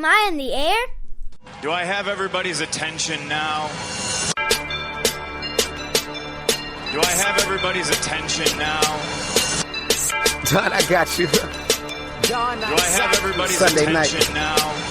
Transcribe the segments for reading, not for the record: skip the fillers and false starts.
I in the air? Do I have everybody's attention now? Do I have everybody's attention now? Don, I got you. Do I have everybody's Sunday attention night. now?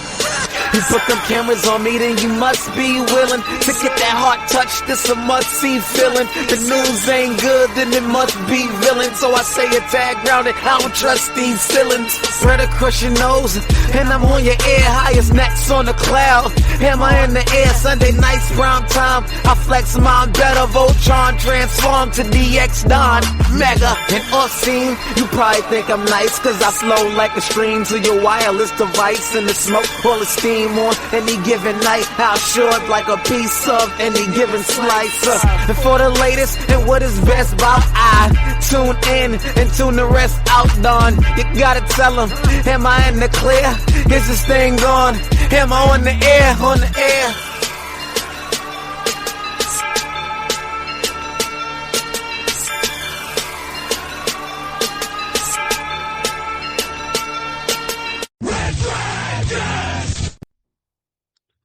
You put them cameras on me, then you must be willing to get that heart touch. This a must-see feeling. The news ain't good, then it must be villain. So I say a tag grounded, I don't trust these ceilings. Spread across your nose, and I'm on your ear, high as next on the cloud. Hammer in the air, Sunday nights, prime time. I flex mine better, Voltron, transform to DX Don Mega. And off scene, you probably think I'm nice, cause I flow like a stream to your wireless device. And the smoke, all the steam on any given night. I'll short like a piece of any given slice. And for the latest and what is best about, I tune in and tune the rest out, Don. You gotta tell them, am I in the clear? Is this thing on? Am I on the air? On the air?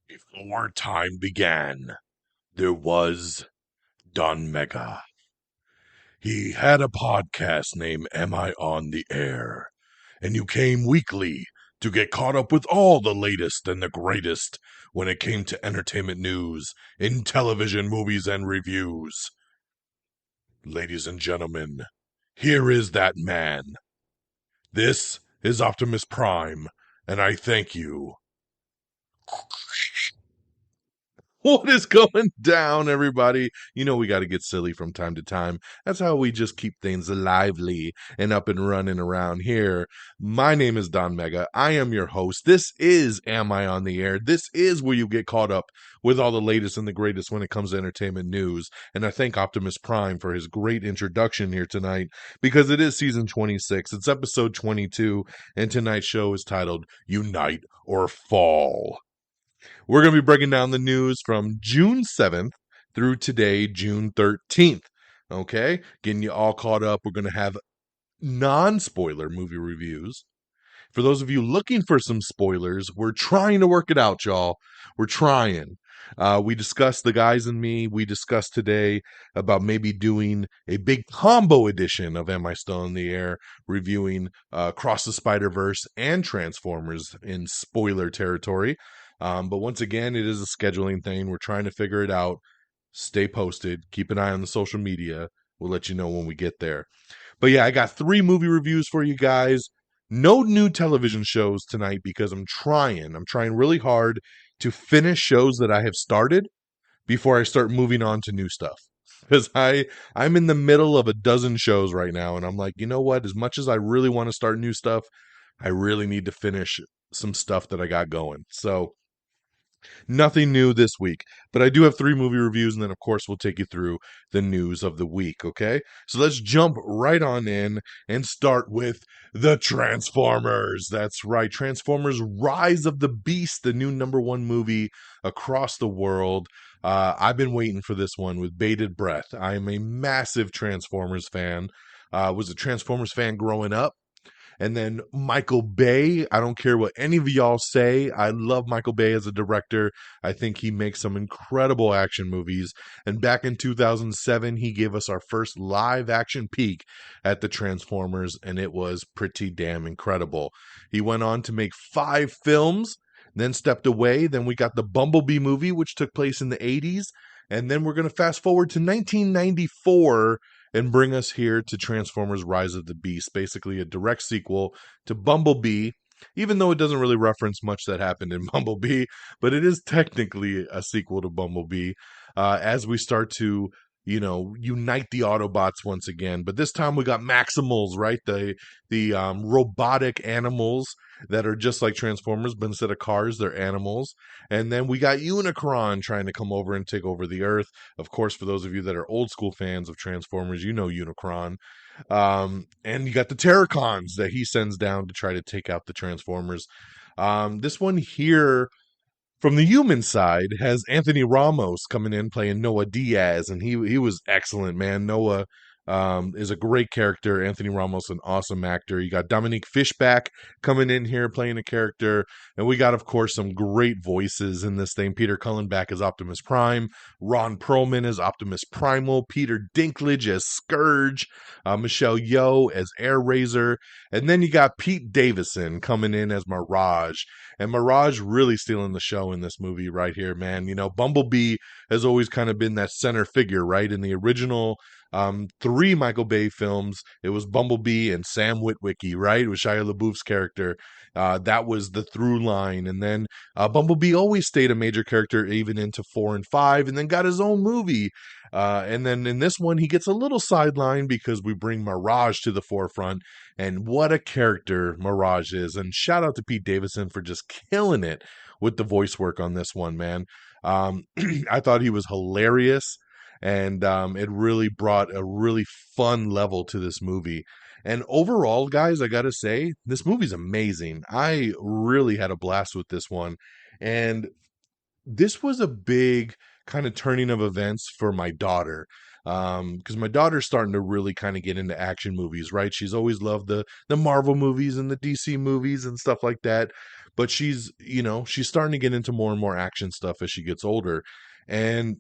Before time began, there was DONMEGA. He had a podcast named Am I on the Air? And you came weekly to get caught up with all the latest and the greatest when it came to entertainment news in television, movies, and reviews. Ladies and gentlemen, here is that man. This is Optimus Prime, and I thank you. What is going down, everybody? You know we got to get silly from time to time. That's how we just keep things lively and up and running around here. My name is DONMEGA. I am your host. This is Am I on the Air? This is where you get caught up with all the latest and the greatest when it comes to entertainment news. And I thank Optimus Prime for his great introduction here tonight, because it is season 26. It's episode 22, and tonight's show is titled Unite or Fall. We're going to be breaking down the news from June 7th through today, June 13th. Okay? Getting you all caught up. We're going to have non-spoiler movie reviews. For those of you looking for some spoilers, we're trying to work it out, y'all. We're trying. We discussed, the guys and me, we discussed today about maybe doing a big combo edition of Am I Still in the Air, reviewing Across the Spider-Verse and Transformers in spoiler territory. But once again, it is a scheduling thing. We're trying to figure it out. Stay posted. Keep an eye on the social media. We'll let you know when we get there. But yeah, I got 3 movie reviews for you guys. No new television shows tonight because I'm trying really hard to finish shows that I have started before I start moving on to new stuff. Because I'm in the middle of a dozen shows right now, and I'm like, you know what? As much as I really want to start new stuff, I really need to finish some stuff that I got going. So nothing new this week, but I do have 3 movie reviews, and then of course we'll take you through the news of the week, okay? So let's jump right on in and start with the Transformers. That's right, Transformers Rise of the Beast, the new #1 movie across the world. I've been waiting for this one with bated breath. I am a massive Transformers fan. Was a Transformers fan growing up. And then Michael Bay, I don't care what any of y'all say. I love Michael Bay as a director. I think he makes some incredible action movies. And back in 2007, he gave us our first live action peek at the Transformers, and it was pretty damn incredible. He went on to make 5 films, then stepped away. Then we got the Bumblebee movie, which took place in the 80s. And then we're going to fast forward to 1994 and bring us here to Transformers Rise of the Beast, basically a direct sequel to Bumblebee, even though it doesn't really reference much that happened in Bumblebee, but it is technically a sequel to Bumblebee, as we start to, unite the Autobots once again. But this time we got Maximals, right? The robotic animals that are just like Transformers, but instead of cars, they're animals. And then we got Unicron trying to come over and take over the Earth. Of course, for those of you that are old school fans of Transformers, you know Unicron. And you got the Terracons that he sends down to try to take out the Transformers. This one here, from the human side, has Anthony Ramos coming in playing Noah Diaz, and he was excellent, man. Noah, is a great character. Anthony Ramos, an awesome actor. You got Dominique Fishback coming in here playing a character. And we got, of course, some great voices in this thing. Peter Cullenback as Optimus Prime. Ron Perlman as Optimus Primal. Peter Dinklage as Scourge. Michelle Yeoh as Air Razor. And then you got Pete Davidson coming in as Mirage. And Mirage really stealing the show in this movie right here, man. You know, Bumblebee has always kind of been that center figure, right? In the original three Michael Bay films, it was Bumblebee and Sam Witwicky, right? It was Shia LaBeouf's character. That was the through line. And then Bumblebee always stayed a major character even into 4 and 5, and then got his own movie. And then in this one, he gets a little sidelined because we bring Mirage to the forefront. And what a character Mirage is. And shout out to Pete Davidson for just killing it with the voice work on this one, man. I thought he was hilarious. And it really brought a really fun level to this movie. And overall, guys, I gotta say, this movie's amazing. I really had a blast with this one. And this was a big kind of turning of events for my daughter. Because my daughter's starting to really kind of get into action movies, right? She's always loved the Marvel movies and the DC movies and stuff like that. But she's, you know, she's starting to get into more and more action stuff as she gets older. And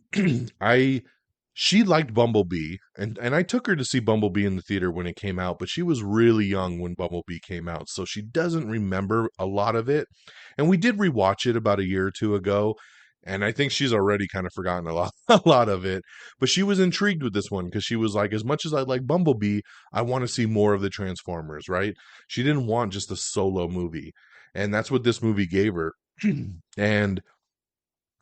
she liked Bumblebee, and I took her to see Bumblebee in the theater when it came out, but she was really young when Bumblebee came out, so she doesn't remember a lot of it. And we did rewatch it about a year or two ago, and I think she's already kind of forgotten a lot, a lot of it. But she was intrigued with this one because she was like, as much as I like Bumblebee, I want to see more of the Transformers, right? She didn't want just a solo movie, and that's what this movie gave her. And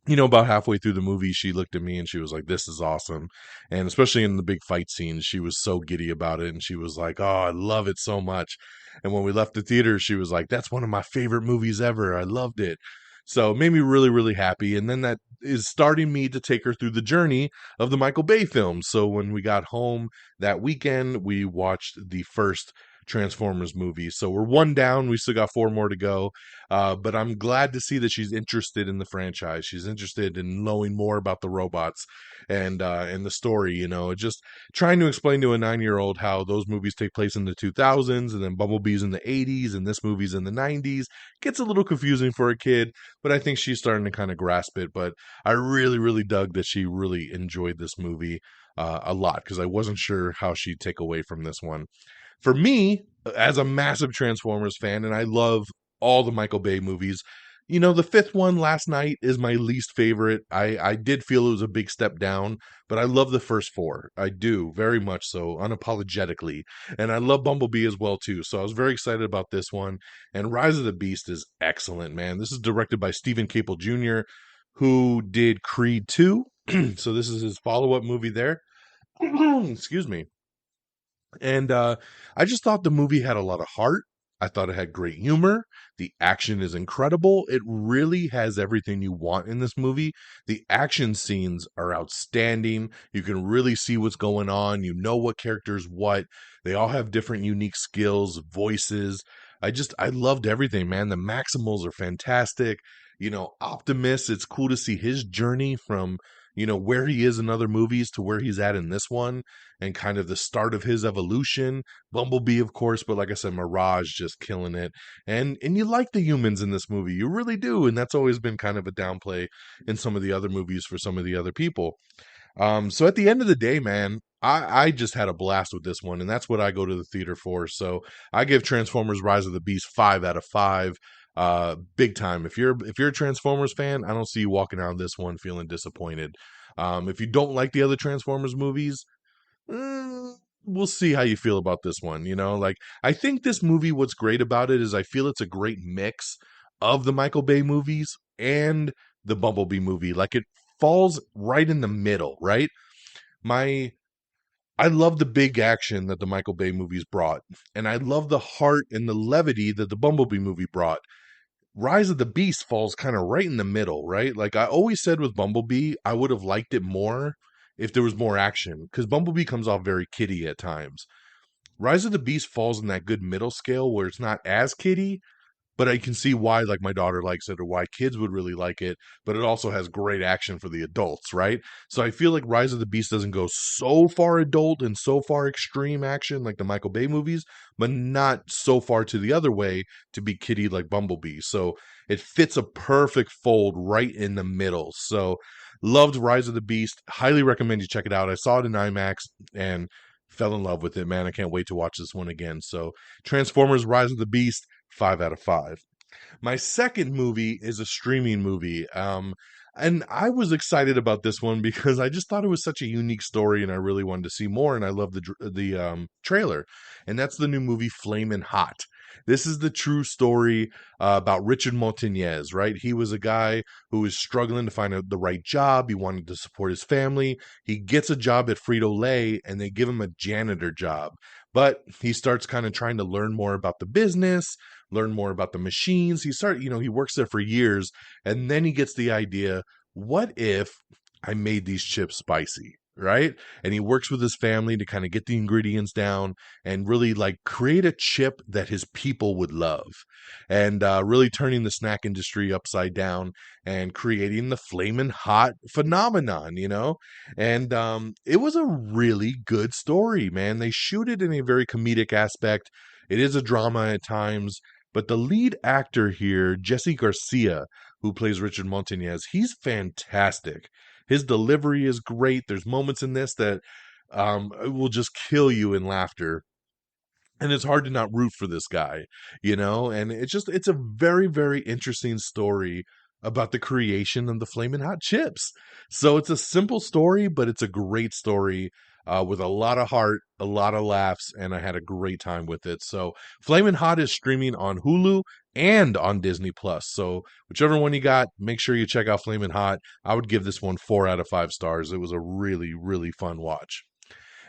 you know, about halfway through the movie, she looked at me and she was like, "This is awesome." And especially in the big fight scenes, she was so giddy about it. And she was like, "Oh, I love it so much." And when we left the theater, she was like, "That's one of my favorite movies ever. I loved it." So it made me really, really happy. And then that is starting me to take her through the journey of the Michael Bay films. So when we got home that weekend, we watched the first Transformers movie. So we're one down. We still got 4 more to go. But I'm glad to see that she's interested in the franchise. She's interested in knowing more about the robots and the story. You know, just trying to explain to a 9-year-old how those movies take place in the 2000s, and then Bumblebee's in the 80s, and this movie's in the 90s. Gets a little confusing for a kid, but I think she's starting to kind of grasp it. But I really, really dug that she really enjoyed this movie a lot, because I wasn't sure how she'd take away from this one. For me, as a massive Transformers fan, and I love all the Michael Bay movies, you know, the 5th one, Last Night, is my least favorite. I did feel it was a big step down, but I love the first 4. I do, very much so, unapologetically. And I love Bumblebee as well, too. So I was very excited about this one. And Rise of the Beast is excellent, man. This is directed by Stephen Caple Jr., who did Creed 2. So this is his follow-up movie there. Excuse me. And I just thought the movie had a lot of heart. I thought it had great humor. The action is incredible. It really has everything you want in this movie. The action scenes are outstanding. You can really see what's going on. You know what characters what. They all have different unique skills, voices. I loved everything, man. The Maximals are fantastic. You know, Optimus, it's cool to see his journey from, you know, where he is in other movies to where he's at in this one, and kind of the start of his evolution. Bumblebee, of course, but like I said, Mirage just killing it. And you like the humans in this movie. You really do. And that's always been kind of a downplay in some of the other movies for some of the other people. So at the end of the day, man, I just had a blast with this one, and that's what I go to the theater for. So I give Transformers Rise of the Beast 5 out of 5. Big time. If you're a Transformers fan, I don't see you walking out of this one feeling disappointed. If you don't like the other Transformers movies, we'll see how you feel about this one. You know, like, I think this movie, what's great about it is I feel it's a great mix of the Michael Bay movies and the Bumblebee movie. Like, it falls right in the middle, right? I love the big action that the Michael Bay movies brought, and I love the heart and the levity that the Bumblebee movie brought. Rise of the Beast falls kind of right in the middle, right? Like I always said with Bumblebee, I would have liked it more if there was more action, because Bumblebee comes off very kiddie at times. Rise of the Beast falls in that good middle scale where it's not as kiddie, but I can see why like my daughter likes it or why kids would really like it, but it also has great action for the adults, right? So I feel like Rise of the Beast doesn't go so far adult and so far extreme action like the Michael Bay movies, but not so far to the other way to be kiddie like Bumblebee. So it fits a perfect fold right in the middle. So loved Rise of the Beast. Highly recommend you check it out. I saw it in IMAX and fell in love with it, man. I can't wait to watch this one again. So Transformers Rise of the Beast, 5 out of 5. My second movie is a streaming movie. And I was excited about this one because I just thought it was such a unique story and I really wanted to see more. And I love the trailer. And that's the new movie Flamin Hot. This is the true story about Richard Montañez, right? He was a guy who was struggling to find the right job. He wanted to support his family. He gets a job at Frito-Lay and they give him a janitor job. But he starts kind of trying to learn more about the business, learn more about the machines. He works there for years, and then he gets the idea, what if I made these chips spicy, right? And he works with his family to kind of get the ingredients down and really like create a chip that his people would love, and really turning the snack industry upside down and creating the Flamin' Hot phenomenon, And it was a really good story, man. They shoot it in a very comedic aspect. It is a drama at times, but the lead actor here, Jesse Garcia, who plays Richard Montañez, he's fantastic. His delivery is great. There's moments in this that will just kill you in laughter. And it's hard to not root for this guy, And it's a very, very interesting story about the creation of the Flamin' Hot chips. So it's a simple story, but it's a great story with a lot of heart, a lot of laughs, and I had a great time with it. So Flamin' Hot is streaming on Hulu and on Disney Plus. So whichever one you got, make sure you check out Flamin' Hot. I would give this one 4 out of 5 stars. It was a really, really fun watch.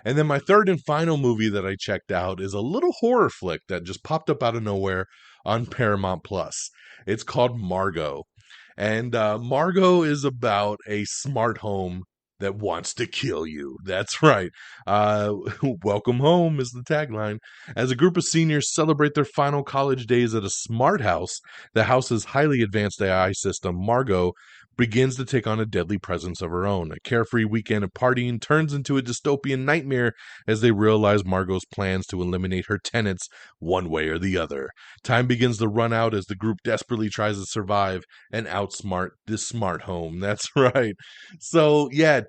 And then my third and final movie that I checked out is a little horror flick that just popped up out of nowhere on Paramount Plus. It's called Margaux. And Margaux is about a smart home that wants to kill you. That's right. Welcome home is the tagline. As a group of seniors celebrate their final college days at a smart house, the house's highly advanced AI system, Margaux, begins to take on a deadly presence of her own. A carefree weekend of partying turns into a dystopian nightmare as they realize Margaux's plans to eliminate her tenants one way or the other. Time begins to run out as the group desperately tries to survive and outsmart this smart home. That's right. So yeah,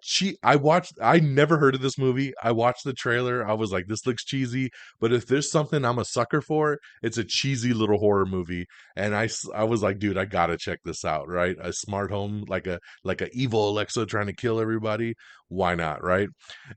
I never heard of this movie. I watched the trailer. I was like, this looks cheesy, but if there's something I'm a sucker for, it's a cheesy little horror movie. And I was like, dude, I gotta check this out, right? A smart home, like a evil Alexa trying to kill everybody. Why not, right?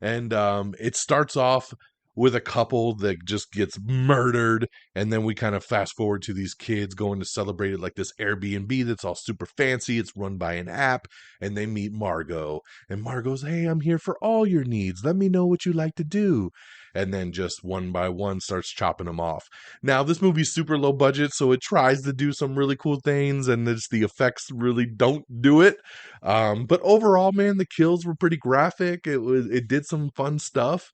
And it starts off with a couple that just gets murdered, and then we kind of fast forward to these kids going to celebrate it like this Airbnb that's all super fancy. It's run by an app, and they meet Margaux, and Margaux's, hey, I'm here for all your needs. Let me know what you like to do. And then just one by one starts chopping them off. Now, this movie's super low budget, so it tries to do some really cool things, and the effects really don't do it. But overall, man, the kills were pretty graphic. It did some fun stuff.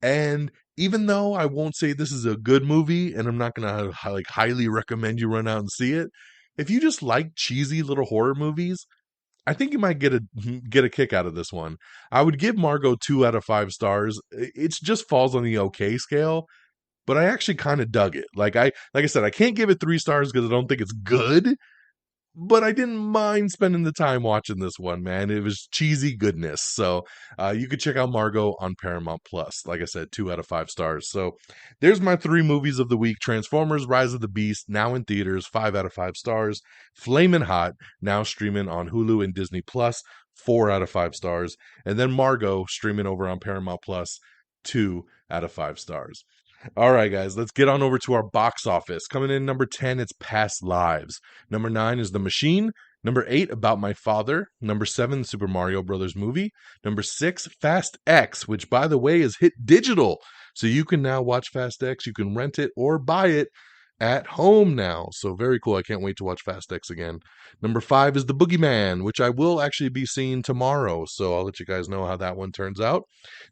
And even though I won't say this is a good movie, and I'm not gonna like highly recommend you run out and see it, if you just like cheesy little horror movies, I think you might get a kick out of this one. I would give Margaux 2 out of 5 stars. It just falls on the okay scale, but I actually kind of dug it. Like I said, I can't give it 3 stars because I don't think it's good. But I didn't mind spending the time watching this one, man. It was cheesy goodness. So you could check out Margaux on Paramount Plus. Like I said, 2 out of 5 stars. So there's my 3 movies of the week. Transformers Rise of the Beast, now in theaters, 5 out of 5 stars. Flamin' Hot, now streaming on Hulu and Disney Plus, 4 out of 5 stars. And then Margaux, streaming over on Paramount Plus, 2 out of 5 stars. All right, guys, let's get on over to our box office. Coming in number 10, it's Past Lives. Number 9 is The Machine. Number 8, About My Father. Number 7, Super Mario Brothers movie. Number 6, Fast X, which, by the way, is hit digital. So you can now watch Fast X. You can rent it or buy it. at home now. So very cool. I can't wait to watch Fast X again. Number 5 is The Boogeyman, which I will actually be seeing tomorrow. So I'll let you guys know how that one turns out.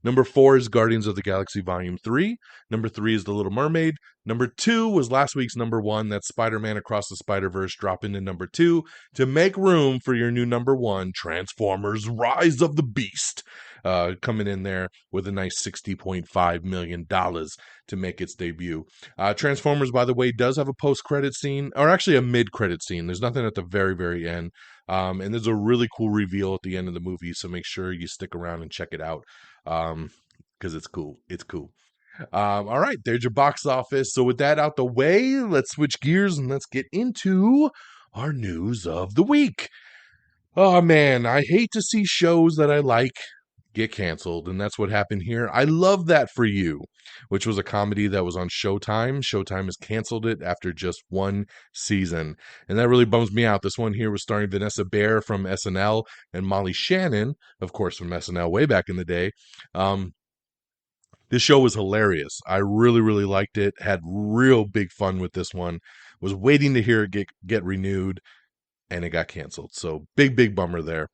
Number 4 is Guardians of the Galaxy Volume 3. Number 3 is The Little Mermaid. Number 2 was last week's number 1. That's Spider-Man Across the Spider-Verse dropping to number 2 to make room for your new number 1, Transformers Rise of the Beast. Coming in there with a nice $60.5 million to make its debut. Transformers, by the way, does have a post-credit scene, or actually a mid-credit scene. There's nothing at the very, very end. And there's a really cool reveal at the end of the movie, so make sure you stick around and check it out, because it's cool. It's cool. All right, there's your box office. So with that out the way, let's switch gears and let's get into our news of the week. Oh, man, I hate to see shows that I like get canceled, and that's what happened here. I Love That For You, which was a comedy that was on Showtime. Showtime has canceled it after just one season, and that really bums me out. This one here was starring Vanessa Bayer from SNL and Molly Shannon, of course, from SNL way back in the day. This show was hilarious. I really, really liked it. Had real big fun with this one. Was waiting to hear it get renewed, and it got canceled. So big bummer there.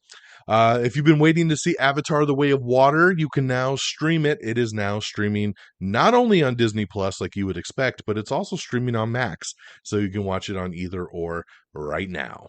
If you've been waiting to see Avatar: The Way of Water, you can now stream it. It is now streaming not only on Disney Plus like you would expect, but it's also streaming on Max. So you can watch it on either or right now.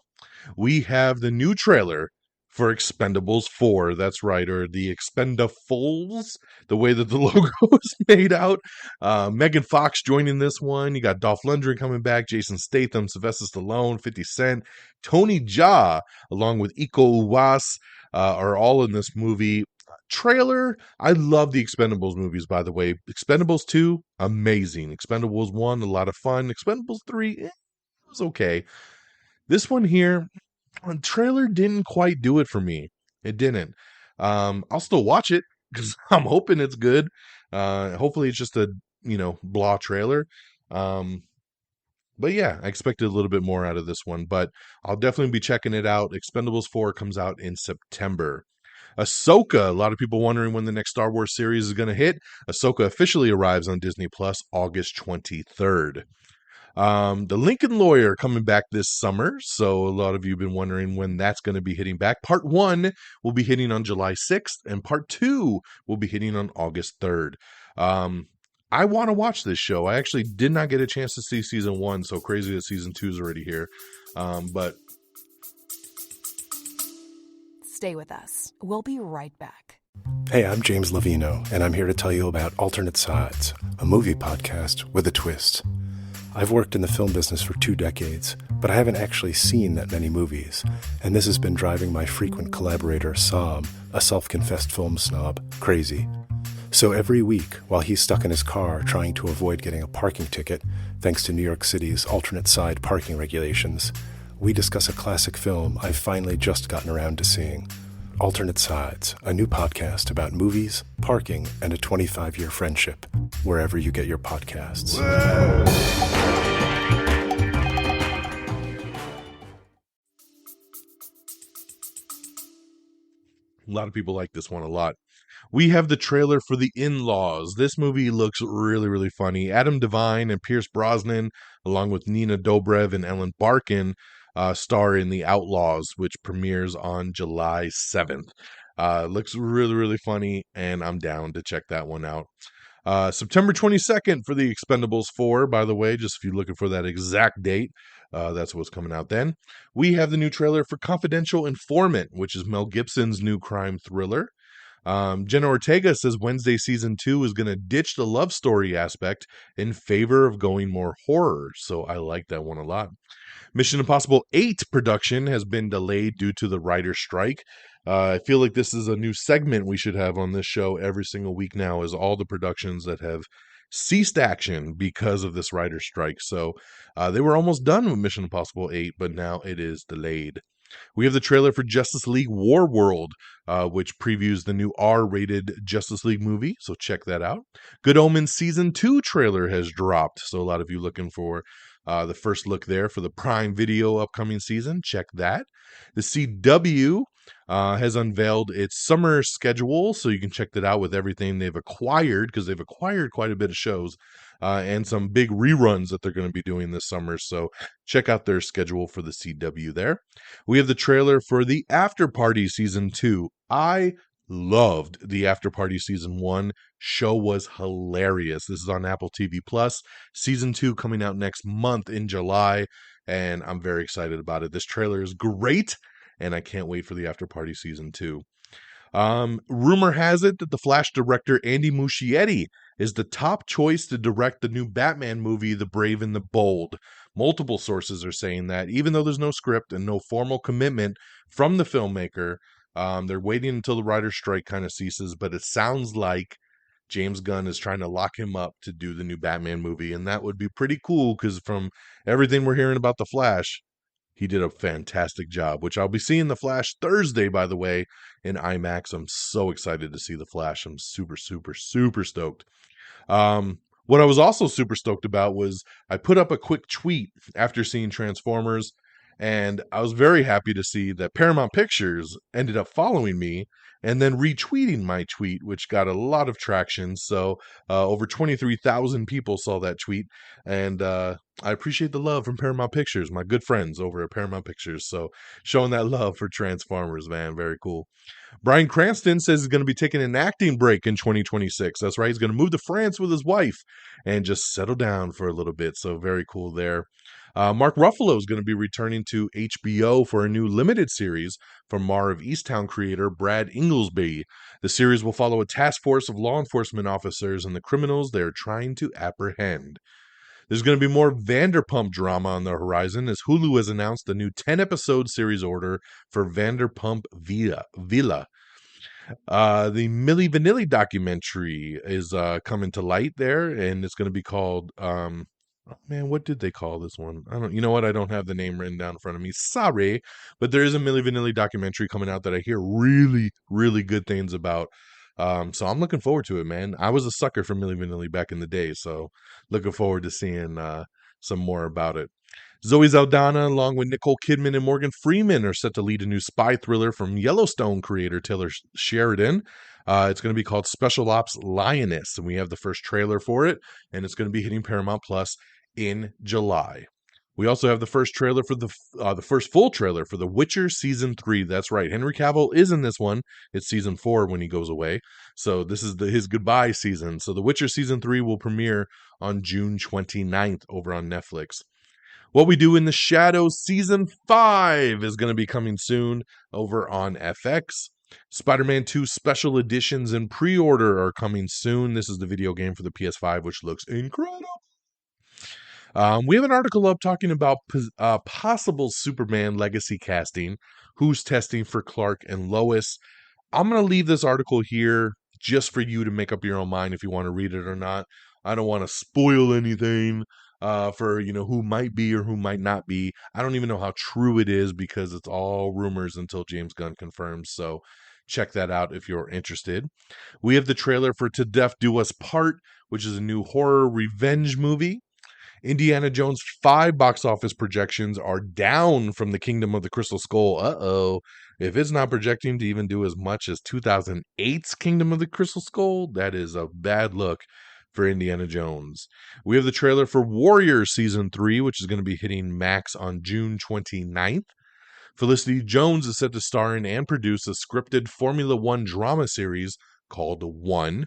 We have the new trailer for Expendables 4. That's right, or the Expendafuls, the way that the logo is made out. Megan Fox joining this one. You got Dolph Lundgren coming back, Jason Statham, Sylvester Stallone, 50 Cent, Tony Jaa, along with Iko Uwais, are all in this movie. Trailer, I love the Expendables movies, by the way. Expendables 2, amazing. Expendables 1, a lot of fun. Expendables 3, it was okay. This one here, trailer didn't quite do it for me. It didn't. I'll still watch it because I'm hoping it's good. Hopefully it's just a blah trailer. But yeah, I expected a little bit more out of this one, but I'll definitely be checking it out. Expendables 4 comes out in September. Ahsoka, a lot of people wondering when the next Star Wars series is going to hit. Ahsoka officially arrives on Disney Plus August 23rd. The Lincoln Lawyer coming back this summer, so a lot of you have been wondering when that's going to be hitting back. Part 1 will be hitting on July 6th, and Part 2 will be hitting on August 3rd. I want to watch this show. I actually did not get a chance to see Season 1, so crazy that Season 2 is already here. But stay with us. We'll be right back. Hey, I'm James Lovino, and I'm here to tell you about Alternate Sides, a movie podcast with a twist. I've worked in the film business for 2 decades, but I haven't actually seen that many movies, and this has been driving my frequent collaborator, Sam, a self-confessed film snob, crazy. So every week, while he's stuck in his car trying to avoid getting a parking ticket, thanks to New York City's alternate side parking regulations, we discuss a classic film I've finally just gotten around to seeing. Alternate Sides, a new podcast about movies, parking, and a 25-year friendship, wherever you get your podcasts. a lot of people like this one a lot. We have the trailer for The In-Laws. This movie looks really, really funny. Adam Devine and Pierce Brosnan, along with Nina Dobrev and Ellen Barkin, star in The Outlaws, which premieres on July 7th. Looks really, really funny, and I'm down to check that one out. September 22nd for The Expendables 4, by the way, just if you're looking for that exact date, that's what's coming out then. We have the new trailer for Confidential Informant, which is Mel Gibson's new crime thriller. Jenna Ortega says Wednesday season 2 is going to ditch the love story aspect in favor of going more horror. So I like that one a lot. Mission Impossible 8 production has been delayed due to the writer's strike. I feel like this is a new segment we should have on this show every single week now, is all the productions that have ceased action because of this writer's strike. So they were almost done with Mission Impossible 8, but now it is delayed. We have the trailer for Justice League War World, which previews the new R-rated Justice League movie, so check that out. Good Omens Season 2 trailer has dropped, so a lot of you looking for the first look there for the Prime Video upcoming season, check that. The CW has unveiled its summer schedule, so you can check that out with everything they've acquired, because they've acquired quite a bit of shows. and some big reruns that they're going to be doing this summer. So check out their schedule for the CW there. We have the trailer for the After Party Season 2. I loved the After Party Season 1. Show was hilarious. This is on Apple TV Plus. Season 2 coming out next month in July, and I'm very excited about it. This trailer is great, and I can't wait for the After Party Season 2. Rumor has it that the Flash director Andy Muschietti is the top choice to direct the new Batman movie, The Brave and the Bold. Multiple sources are saying that, even though there's no script and no formal commitment from the filmmaker, they're waiting until the writer's strike kind of ceases, but it sounds like James Gunn is trying to lock him up to do the new Batman movie, and that would be pretty cool, because from everything we're hearing about the Flash, he did a fantastic job, which I'll be seeing The Flash Thursday, by the way, in IMAX. I'm so excited to see The Flash. I'm super, super, super stoked. What I was also super stoked about was I put up a quick tweet after seeing Transformers, and I was very happy to see that Paramount Pictures ended up following me and then retweeting my tweet, which got a lot of traction. So over 23,000 people saw that tweet, and I appreciate the love from Paramount Pictures, my good friends over at Paramount Pictures. So showing that love for Transformers, man, very cool. Bryan Cranston says he's going to be taking an acting break in 2026. That's right. He's going to move to France with his wife and just settle down for a little bit. So very cool there. Mark Ruffalo is going to be returning to HBO for a new limited series from Mare of Easttown creator Brad Inglesby. The series will follow a task force of law enforcement officers and the criminals they are trying to apprehend. There's going to be more Vanderpump drama on the horizon, as Hulu has announced the new 10-episode series order for Vanderpump Villa. The Milli Vanilli documentary is coming to light there, and it's going to be called oh man, what did they call this one? You know what? I don't have the name written down in front of me. Sorry, but there is a Milli Vanilli documentary coming out that I hear really, really good things about. So I'm looking forward to it, man. I was a sucker for Milli Vanilli back in the day, so looking forward to seeing some more about it. Zoe Saldana, along with Nicole Kidman and Morgan Freeman, are set to lead a new spy thriller from Yellowstone creator Taylor Sheridan. It's going to be called Special Ops Lioness, and we have the first trailer for it, and it's going to be hitting Paramount Plus in July. We also have the first trailer for the first full trailer for The Witcher Season 3. That's right. Henry Cavill is in this one. It's Season 4 when he goes away. So this is his goodbye season. So The Witcher Season 3 will premiere on June 29th over on Netflix. What We Do in the Shadows Season 5 is going to be coming soon over on FX. Spider-Man 2 special editions in pre-order are coming soon. This is the video game for the PS5, which looks incredible. We have an article up talking about possible Superman legacy casting, who's testing for Clark and Lois. I'm going to leave this article here just for you to make up your own mind if you want to read it or not. I don't want to spoil anything for who might be or who might not be. I don't even know how true it is because it's all rumors until James Gunn confirms. So check that out if you're interested. We have the trailer for To Death Do Us Part, which is a new horror revenge movie. Indiana Jones 5 box office projections are down from the Kingdom of the Crystal Skull. Uh-oh. If it's not projecting to even do as much as 2008's Kingdom of the Crystal Skull, that is a bad look for Indiana Jones. We have the trailer for Warriors Season 3, which is going to be hitting Max on June 29th. Felicity Jones is set to star in and produce a scripted Formula One drama series called One.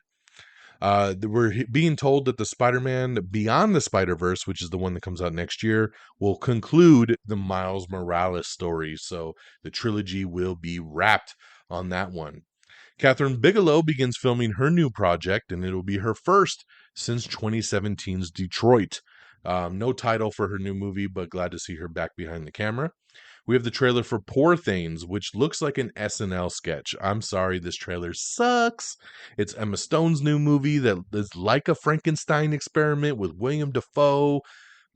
We're being told that the Spider-Man Beyond the Spider-Verse, which is the one that comes out next year, will conclude the Miles Morales story. So the trilogy will be wrapped on that one. Catherine Bigelow begins filming her new project, and it'll be her first since 2017's Detroit. No title for her new movie, but glad to see her back behind the camera. We have the trailer for Poor Things, which looks like an SNL sketch. I'm sorry, this trailer sucks. It's Emma Stone's new movie that is like a Frankenstein experiment with William Dafoe,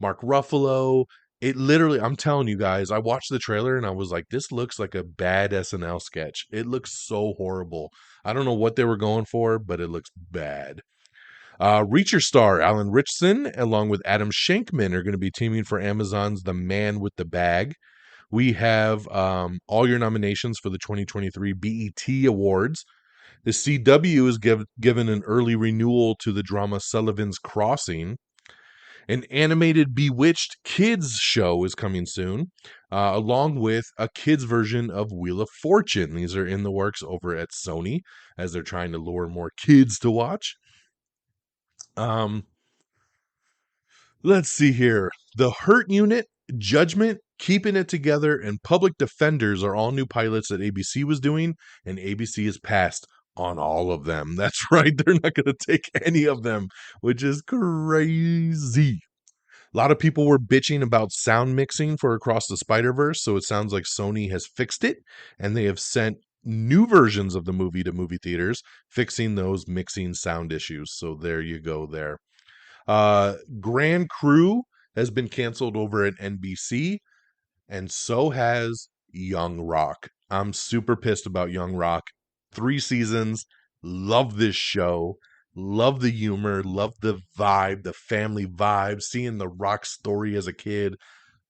Mark Ruffalo. It literally, I'm telling you guys, I watched the trailer and I was like, this looks like a bad SNL sketch. It looks so horrible. I don't know what they were going for, but it looks bad. Reacher star Alan Ritchson, along with Adam Shankman, are going to be teaming for Amazon's The Man with the Bag. We have all your nominations for the 2023 BET Awards. The CW is given an early renewal to the drama Sullivan's Crossing. An animated Bewitched kids show is coming soon, along with a kids version of Wheel of Fortune. These are in the works over at Sony as they're trying to lure more kids to watch. Let's see here. The Hurt Unit, Judgment, Keeping It Together, and Public Defenders are all new pilots that ABC was doing, and ABC has passed on all of them. That's right. They're not going to take any of them, which is crazy. A lot of people were bitching about sound mixing for Across the Spider-Verse, so it sounds like Sony has fixed it, and they have sent new versions of the movie to movie theaters, fixing those mixing sound issues. So there you go there. Grand Crew has been canceled over at NBC, and so has Young Rock. I'm super pissed about Young Rock. 3 seasons. Love this show. Love the humor. Love the vibe, the family vibe. Seeing the Rock story as a kid.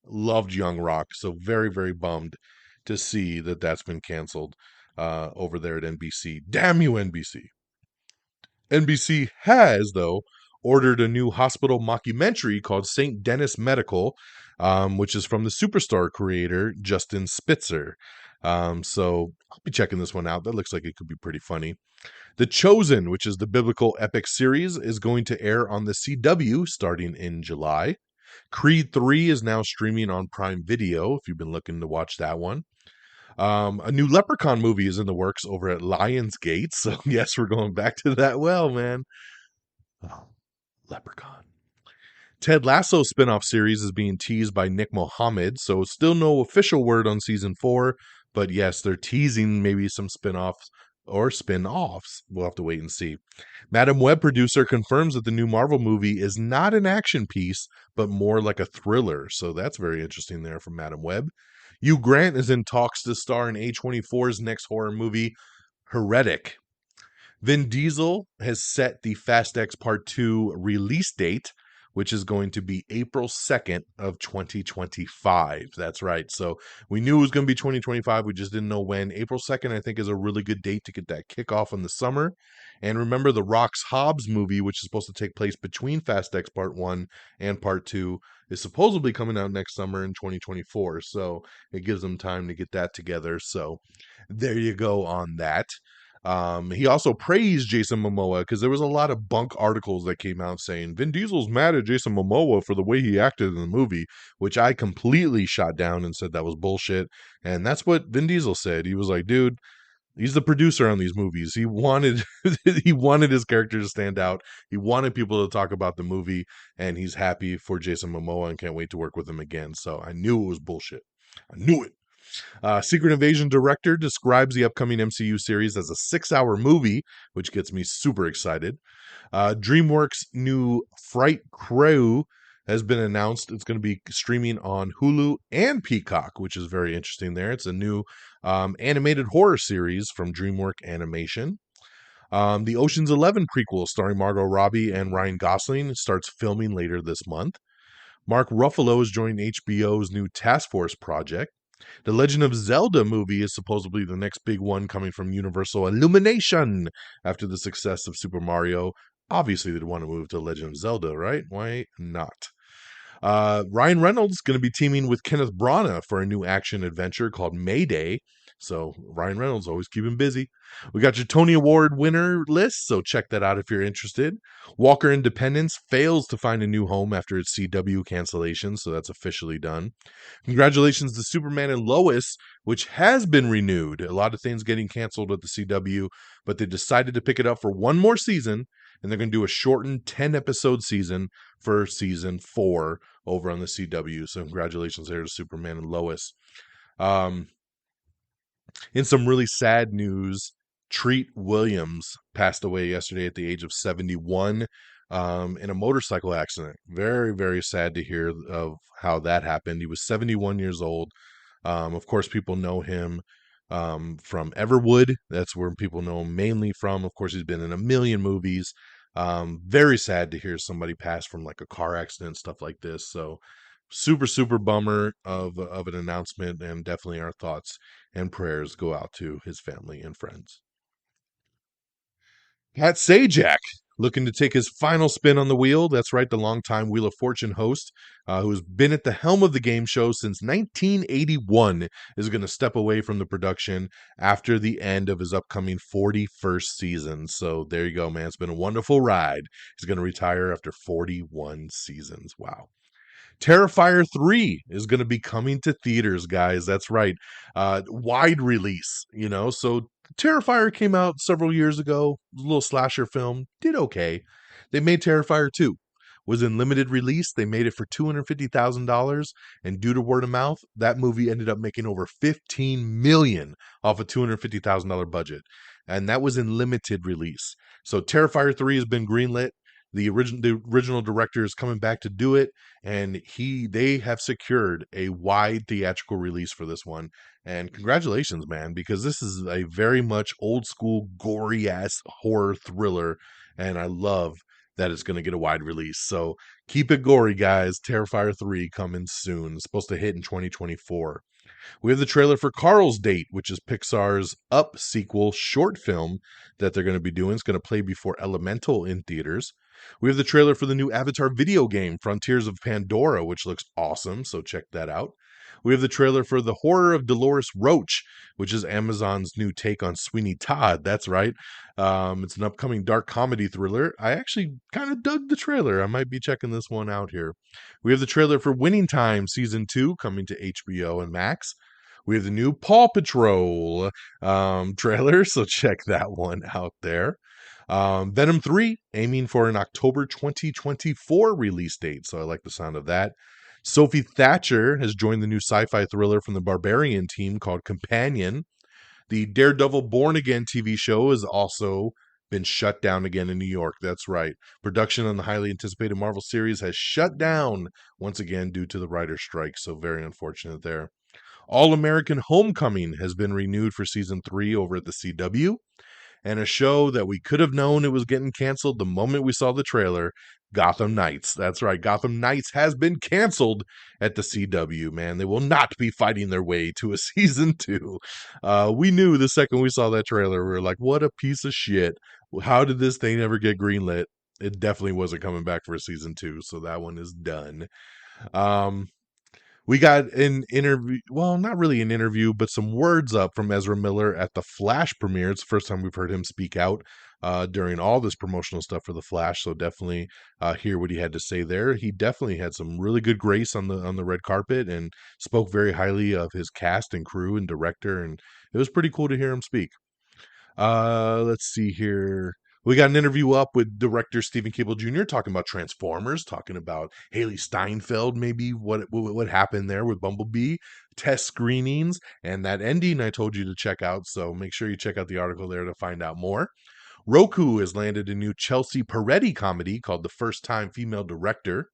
Loved Young Rock. So very, very bummed to see that that's been canceled over there at NBC. Damn you, NBC. NBC has, though, ordered a new hospital mockumentary called St. Denis Medical, which is from the Superstar creator, Justin Spitzer. So I'll be checking this one out. That looks like it could be pretty funny. The Chosen, which is the biblical epic series, is going to air on the CW starting in July. Creed 3 is now streaming on Prime Video, if you've been looking to watch that one. A new Leprechaun movie is in the works over at Lionsgate. So yes, we're going back to that well, man. Oh, Leprechaun. Ted Lasso spinoff series is being teased by Nick Mohammed, so still no official word on season 4, but yes, they're teasing maybe some spinoffs or spin-offs. We'll have to wait and see. Madam Web producer confirms that the new Marvel movie is not an action piece, but more like a thriller, so that's very interesting there from Madam Web. Hugh Grant is in talks to star in A24's next horror movie, Heretic. Vin Diesel has set the Fast X Part 2 release date, which is going to be April 2nd of 2025. That's right. So we knew it was going to be 2025. We just didn't know when. April 2nd, I think, is a really good date to get that kickoff in the summer. And remember, the Rock's Hobbs movie, which is supposed to take place between Fast X Part 1 and Part 2, is supposedly coming out next summer in 2024. So it gives them time to get that together. So there you go on that. He also praised Jason Momoa because there was a lot of bunk articles that came out saying Vin Diesel's mad at Jason Momoa for the way he acted in the movie, which I completely shot down and said that was bullshit. And that's what Vin Diesel said. He was like, dude, he's the producer on these movies. He wanted he wanted his character to stand out. He wanted people to talk about the movie, and he's happy for Jason Momoa and can't wait to work with him again. So I knew it was bullshit. I knew it. Secret Invasion director describes the upcoming MCU series as a 6-hour movie, which gets me super excited. DreamWorks' new Fright Crew has been announced. It's going to be streaming on Hulu and Peacock, which is very interesting there. It's a new animated horror series from DreamWorks Animation. The Ocean's 11 prequel starring Margaux Robbie and Ryan Gosling starts filming later this month. Mark Ruffalo is joining HBO's new Task Force project. The Legend of Zelda movie is supposedly the next big one coming from Universal Illumination after the success of Super Mario. Obviously, they'd want to move to Legend of Zelda, right? Why not? Ryan Reynolds is going to be teaming with Kenneth Branagh for a new action adventure called Mayday. So Ryan Reynolds always keeping busy. We got your Tony Award winner list, so check that out if you're interested. Walker Independence fails to find a new home after its CW cancellation, so that's officially done. Congratulations to Superman and Lois, which has been renewed. A lot of things getting canceled at the CW, but they decided to pick it up for one more season, and they're going to do a shortened 10-episode season for season 4 over on the CW. So congratulations there to Superman and Lois. In some really sad news, Treat Williams passed away yesterday at the age of 71 in a motorcycle accident. Very, very sad to hear of how that happened. He was 71 years old. Of course, people know him from Everwood. That's where people know him mainly from. Of course, he's been in a million movies. Very sad to hear somebody pass from like a car accident, stuff like this. So super, super bummer of an announcement, and definitely our thoughts and prayers go out to his family and friends. Pat Sajak looking to take his final spin on the wheel. That's right, the longtime Wheel of Fortune host, who's been at the helm of the game show since 1981, is going to step away from the production after the end of his upcoming 41st season. So there you go, man. It's been a wonderful ride. He's going to retire after 41 seasons. Wow. Terrifier 3 is going to be coming to theaters, guys. That's right. Wide release, So Terrifier came out several years ago, a little slasher film, did okay. They made Terrifier 2. Was in limited release. They made it for $250,000, and due to word of mouth, that movie ended up making over $15 million off a $250,000 budget, and that was in limited release. So Terrifier 3 has been greenlit. The original director is coming back to do it, and they have secured a wide theatrical release for this one. And congratulations, man, because this is a very much old school, gory ass horror thriller, and I love that it's going to get a wide release. So keep it gory, guys. Terrifier 3 coming soon. It's supposed to hit in 2024. We have the trailer for Carl's Date, which is Pixar's Up sequel short film that they're going to be doing. It's going to play before Elemental in theaters. We have the trailer for the new Avatar video game, Frontiers of Pandora, which looks awesome, so check that out. We have the trailer for The Horror of Dolores Roach, which is Amazon's new take on Sweeney Todd. That's right. It's an upcoming dark comedy thriller. I actually kind of dug the trailer. I might be checking this one out here. We have the trailer for Winning Time Season 2 coming to HBO and Max. We have the new Paw Patrol trailer, so check that one out there. Venom 3, aiming for an October 2024 release date, so I like the sound of that. Sophie Thatcher has joined the new sci-fi thriller from the Barbarian team called Companion. The Daredevil Born Again TV show has also been shut down again in New York. That's right. Production on the highly anticipated Marvel series has shut down once again due to the writer's strike, so very unfortunate there. All American Homecoming has been renewed for season 3 over at the CW. And a show that we could have known it was getting canceled the moment we saw the trailer, Gotham Knights. That's right, Gotham Knights has been canceled at the CW, man. They will not be fighting their way to a season 2. We knew the second we saw that trailer, we were like, what a piece of shit. How did this thing ever get greenlit? It definitely wasn't coming back for a season 2, so that one is done. We got an interview, well, not really an interview, but some words up from Ezra Miller at the Flash premiere. It's the first time we've heard him speak out during all this promotional stuff for the Flash, so definitely hear what he had to say there. He definitely had some really good grace on the red carpet and spoke very highly of his cast and crew and director, and it was pretty cool to hear him speak. Let's see here. We got an interview up with director Stephen Cable Jr. talking about Transformers, talking about Haley Steinfeld, maybe what happened there with Bumblebee, test screenings, and that ending I told you to check out. So make sure you check out the article there to find out more. Roku has landed a new Chelsea Peretti comedy called The First Time Female Director.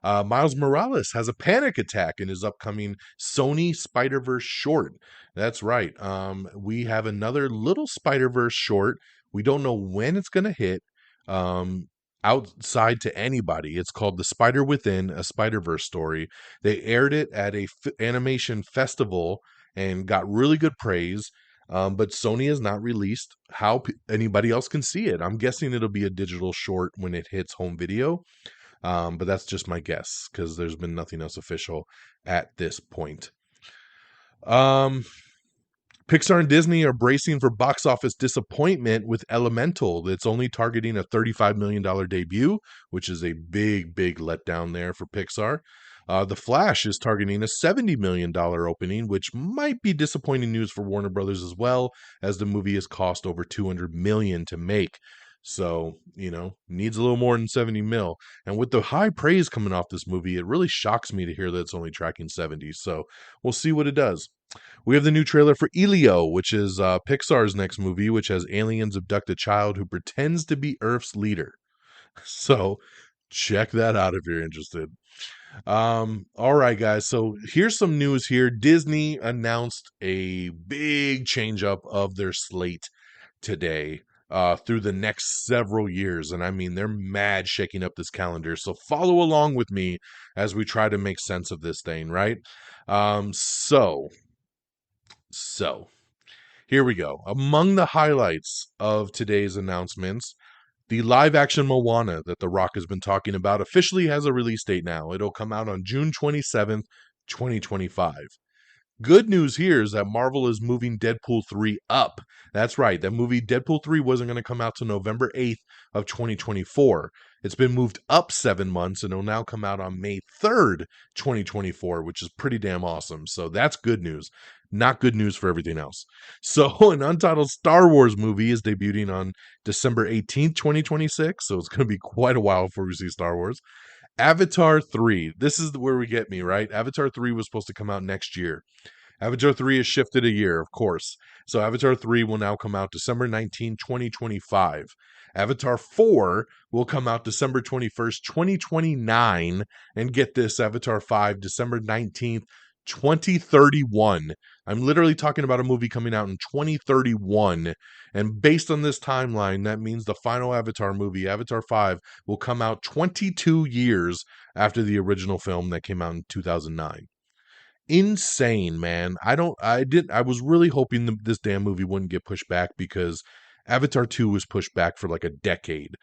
Miles Morales has a panic attack in his upcoming Sony Spider-Verse short. That's right. We have another little Spider-Verse short. We don't know when it's going to hit outside to anybody. It's called The Spider Within, a Spider-Verse story. They aired it at a animation festival and got really good praise. But Sony has not released how anybody else can see it. I'm guessing it'll be a digital short when it hits home video. But that's just my guess because there's been nothing else official at this point. Pixar and Disney are bracing for box office disappointment with Elemental. That's only targeting a $35 million debut, which is a big, big letdown there for Pixar. The Flash is targeting a $70 million opening, which might be disappointing news for Warner Brothers as well, as the movie has cost over $200 million to make. So, needs a little more than 70 mil. And with the high praise coming off this movie, it really shocks me to hear that it's only tracking 70. So we'll see what it does. We have the new trailer for Elio, which is Pixar's next movie, which has aliens abduct a child who pretends to be Earth's leader. So check that out if you're interested. All right, guys. So here's some news here. Disney announced a big change up of their slate today. Through the next several years. And I mean, they're mad shaking up this calendar. So follow along with me as we try to make sense of this thing, right? So here we go. Among the highlights of today's announcements, The live-action Moana that The Rock has been talking about officially has a release date now. It'll come out on June 27th, 2025. Good news here is that Marvel is moving Deadpool 3 up. That's right, that movie Deadpool 3 wasn't going to come out till November 8th of 2024. It's been moved up 7 months and it'll now come out on May 3rd, 2024, which is pretty damn awesome. So that's good news. Not good news for everything else. So an untitled Star Wars movie is debuting on December 18th, 2026. So it's going to be quite a while before we see Star Wars. Avatar 3. This is where we get me, right? Avatar 3 was supposed to come out next year. Avatar 3 has shifted a year, of course. So Avatar 3 will now come out December 19, 2025. Avatar 4 will come out December 21st, 2029. And get this, Avatar 5, December 19th, 2031. I'm literally talking about a movie coming out in 2031. And based on this timeline, that means the final Avatar movie, Avatar 5, will come out 22 years after the original film that came out in 2009. Insane, man. I was really hoping this damn movie wouldn't get pushed back because Avatar 2 was pushed back for like a decade.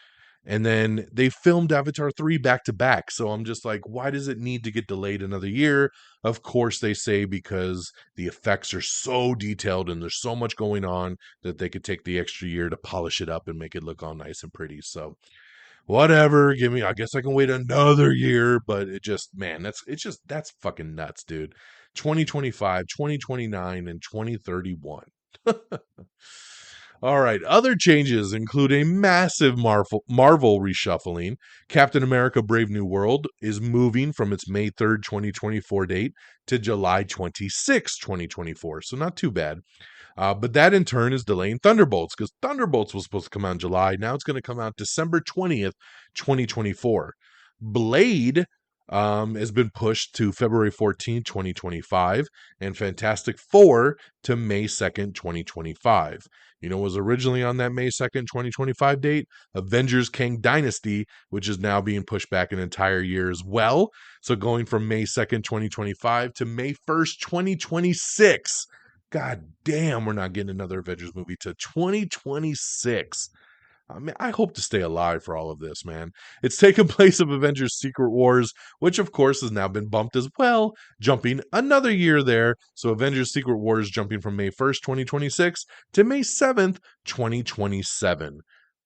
And then they filmed Avatar 3 back to back. So I'm just like, why does it need to get delayed another year? Of course, they say because the effects are so detailed and there's so much going on that they could take the extra year to polish it up and make it look all nice and pretty. So whatever, I guess I can wait another year, but that's fucking nuts, dude. 2025, 2029, and 2031. All right, other changes include a massive Marvel reshuffling. Captain America Brave New World is moving from its May 3rd, 2024 date to July 26, 2024, so not too bad. But that in turn is delaying Thunderbolts because Thunderbolts was supposed to come out in July. Now it's going to come out December 20th, 2024. Blade has been pushed to February 14th, 2025, and Fantastic Four to May 2nd, 2025. You know what was originally on that May 2nd, 2025 date? Avengers Kang Dynasty, which is now being pushed back an entire year as well. So going from May 2nd, 2025 to May 1st, 2026. God damn, we're not getting another Avengers movie to 2026. I mean, I hope to stay alive for all of this, man. It's taken place of Avengers Secret Wars, which of course has now been bumped as well, jumping another year there. So Avengers Secret Wars jumping from May 1st, 2026 to May 7th, 2027.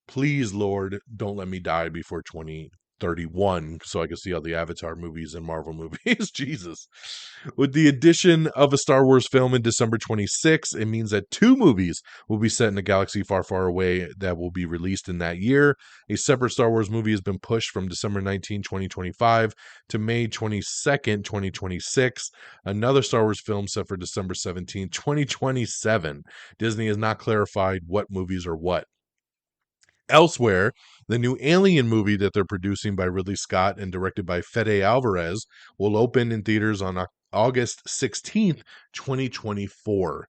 Please, Lord, don't let me die before 2031 so I can see all the Avatar movies and Marvel movies. Jesus. With the addition of a Star Wars film in December 26, it means that 2 movies will be set in a galaxy far, far away that will be released in that year. A separate Star Wars movie has been pushed from December 19, 2025 to May 22nd, 2026. Another Star Wars film set for December 17, 2027. Disney has not clarified what movies are what. Elsewhere, the new Alien movie that they're producing by Ridley Scott and directed by Fede Alvarez will open in theaters on August 16th, 2024.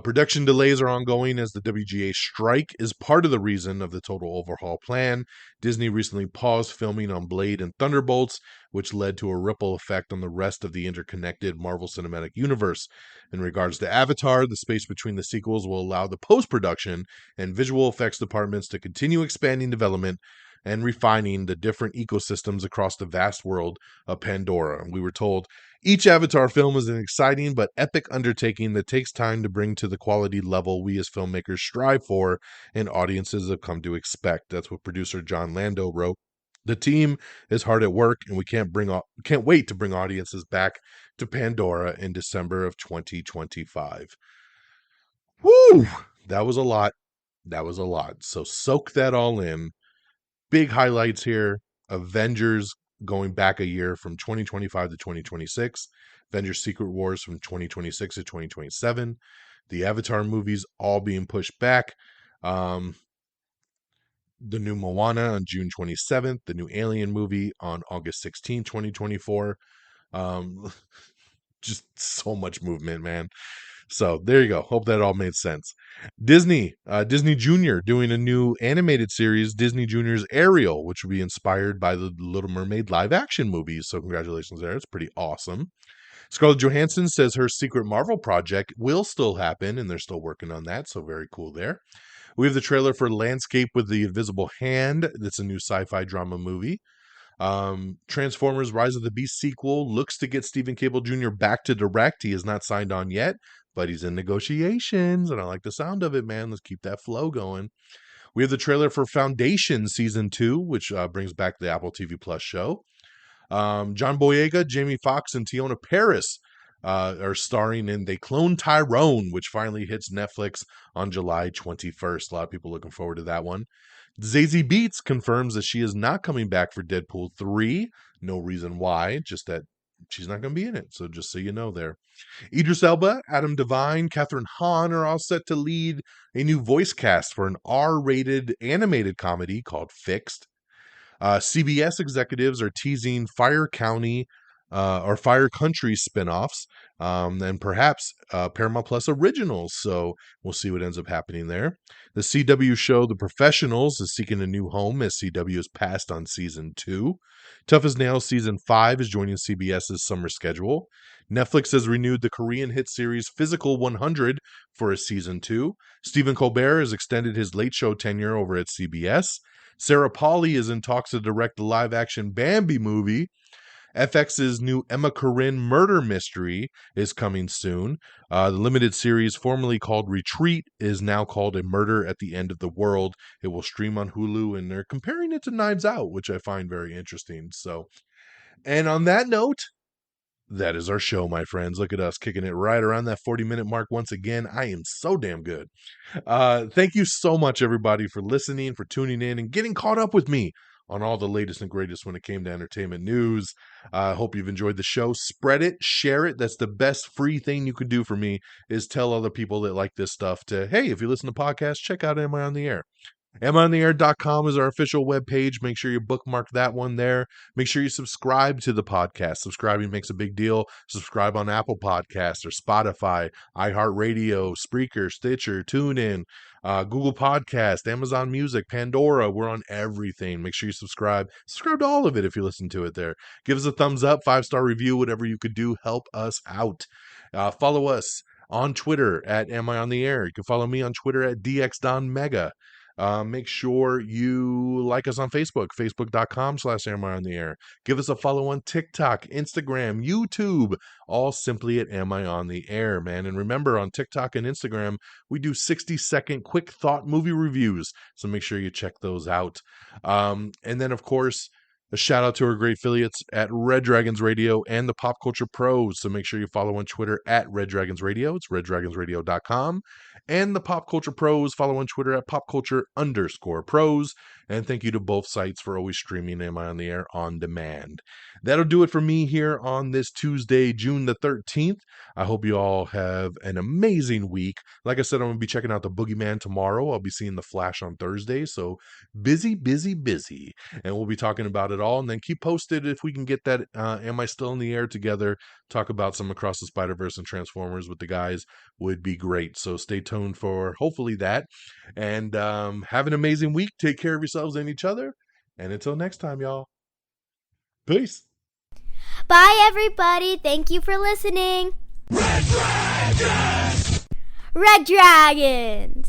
Production delays are ongoing as the WGA strike is part of the reason of the total overhaul plan. Disney recently paused filming on Blade and Thunderbolts, which led to a ripple effect on the rest of the interconnected Marvel Cinematic Universe. In regards to Avatar, the space between the sequels will allow the post-production and visual effects departments to continue expanding development and refining the different ecosystems across the vast world of Pandora. We were told each Avatar film is an exciting but epic undertaking that takes time to bring to the quality level we as filmmakers strive for and audiences have come to expect. That's what producer John Lando wrote. The team is hard at work, and we can't wait to bring audiences back to Pandora in December of 2025. Woo! That was a lot. So soak that all in. Big highlights here. Avengers going back a year from 2025 to 2026. Avengers Secret Wars from 2026 to 2027. The Avatar movies all being pushed back. The new Moana on June 27th. The new Alien movie on August 16th, 2024. Just so much movement, man. So there you go. Hope that all made sense. Disney Junior doing a new animated series, Disney Junior's Ariel, which will be inspired by the Little Mermaid live action movies. So congratulations there. It's pretty awesome. Scarlett Johansson says her secret Marvel project will still happen, and they're still working on that. So very cool there. We have the trailer for Landscape with the Invisible Hand. That's a new sci-fi drama movie. Transformers Rise of the Beast sequel looks to get Stephen Cable Jr. back to direct. He is not signed on yet, but he's in negotiations, and I like the sound of it, man. Let's keep that flow going. We have the trailer for Foundation Season 2, which brings back the Apple TV Plus show. John Boyega, Jamie Foxx, and Tiona Paris are starring in They Clone Tyrone, which finally hits Netflix on July 21st. A lot of people looking forward to that one. Zazie Beetz confirms that she is not coming back for Deadpool 3. No reason why, just that she's not going to be in it. So just so you know there. Idris Elba, Adam Devine, Catherine Hahn are all set to lead a new voice cast for an R-rated animated comedy called Fixed. CBS executives are teasing Fire County or Fire Country spinoffs and perhaps Paramount Plus originals. So we'll see what ends up happening there. The CW show The Professionals is seeking a new home as CW is passed on season 2. Tough as Nails season 5 is joining CBS's summer schedule. Netflix has renewed the Korean hit series Physical 100 for a season 2. Stephen Colbert has extended his late show tenure over at CBS. Sarah Polley is in talks to direct the live-action Bambi movie. FX's new Emma Corrin murder mystery is coming soon. The limited series, formerly called Retreat, is now called A Murder at the End of the World. It will stream on Hulu, and they're comparing it to Knives Out, which I find very interesting. So, and on that note, that is our show, my friends. Look at us kicking it right around that 40-minute mark once again. I am so damn good. Thank you so much, everybody, for listening, for tuning in, and getting caught up with me on all the latest and greatest when it came to entertainment news. I hope you've enjoyed the show. Spread it, share it. That's the best free thing you could do for me, is tell other people that like this stuff to, hey, if you listen to podcasts, check out Am I on the Air? AmIOnTheAir.com is our official webpage. Make sure you bookmark that one there. Make sure you subscribe to the podcast. Subscribing makes a big deal. Subscribe on Apple Podcasts or Spotify, iHeartRadio, Spreaker, Stitcher, TuneIn, Google Podcast, Amazon Music, Pandora. We're on everything. Make sure you subscribe. Subscribe to all of it if you listen to it there. Give us a thumbs up, 5-star review, whatever you could do. Help us out. Follow us on Twitter at Am I on the Air? You can follow me on Twitter at DXDonMega. Make sure you like us on Facebook, facebook.com/Am I on the Air. Give us a follow on TikTok, Instagram, YouTube, all simply at Am I on the Air, man. And remember, on TikTok and Instagram, we do 60-second quick thought movie reviews. So make sure you check those out. And then, of course, a shout out to our great affiliates at Red Dragons Radio and the Pop Culture Pros. So make sure you follow on Twitter at Red Dragons Radio. It's reddragonsradio.com. And the Pop Culture Pros, follow on Twitter at popculture_pros. And thank you to both sites for always streaming Am I on the Air on demand. That'll do it for me here on this Tuesday, June the 13th. I hope you all have an amazing week. Like I said, I'm going to be checking out The Boogeyman tomorrow. I'll be seeing The Flash on Thursday. So busy. And we'll be talking about it all. And then keep posted if we can get that Am I Still in the Air together. Talk about some Across the Spider-Verse and Transformers with the guys would be great. So stay tuned for hopefully that. And have an amazing week. Take care of yourselves and each other. And until next time, y'all. Peace. Bye, everybody. Thank you for listening. Red Dragons! Red Dragons!